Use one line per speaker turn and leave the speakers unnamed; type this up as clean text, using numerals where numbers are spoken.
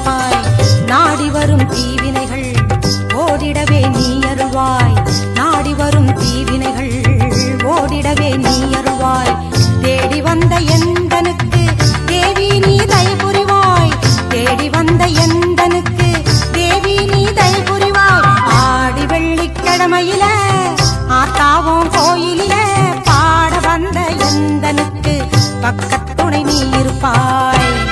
இருப்பாய். நாடி வரும் தீவினைகள் ஓடிடவே நீ அருள்வாய். நாடி வரும் தீவினைகள் ஓடிடவே நீ அருள்வாய். தேடி வந்த எந்தனுக்கு தேவி நீ தயை புரிவாய். தேடி வந்த எந்தனுக்கு தேவி நீ தயை புரிவாய். ஆடி வெள்ளிக்கிழமையில ஆத்தாவும் கோயிலில பாட வந்த எந்தனுக்கு பக்கத்துணை நீ இருப்பாய்.